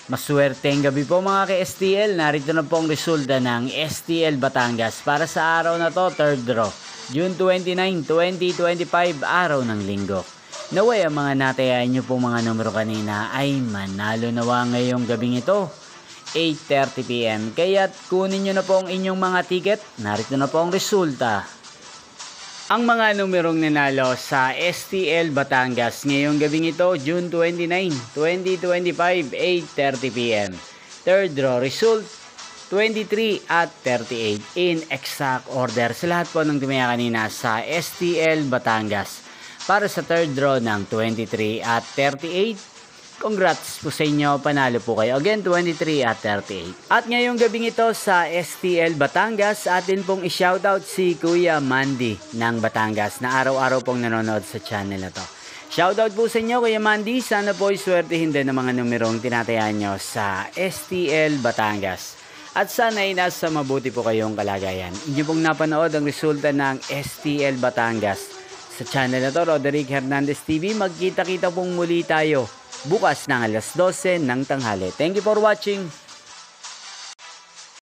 Maswerteng gabi po mga ka-STL. Narito na po ang resulta ng STL Batangas para sa araw na to, third draw. June 29, 2025, araw ng linggo. Naway ang mga natayaan nyo pong mga numero kanina ay manalo nawa ngayong gabing ito, 8:30 PM. Kaya't kunin nyo na po ang inyong mga ticket. Narito na po ang resulta. Ang mga numerong nanalo sa STL Batangas ngayong gabing ito, June 29, 2025, 8:30 PM. Third draw result, 23 at 38 in exact order sa lahat po ng tumaya kanina sa STL Batangas. Para sa third draw ng 23 at 38, congrats po sa inyo, panalo po kayo. Again, 23 at 38. At ngayong gabing ito sa STL Batangas, atin pong i-shoutout si Kuya Mandy ng Batangas na araw-araw pong nanonood sa channel na to. Shoutout po sa inyo, Kuya Mandy. Sana po iswertehin din ng mga numerong tinatayaan nyo sa STL Batangas. At sana ay nasa mabuti po kayong kalagayan. Inyo pong napanood ang resulta ng STL Batangas sa channel na to, Roderick Hernandez TV. Magkita-kita pong muli tayo bukas ng alas 12 ng tanghali. Thank you for watching.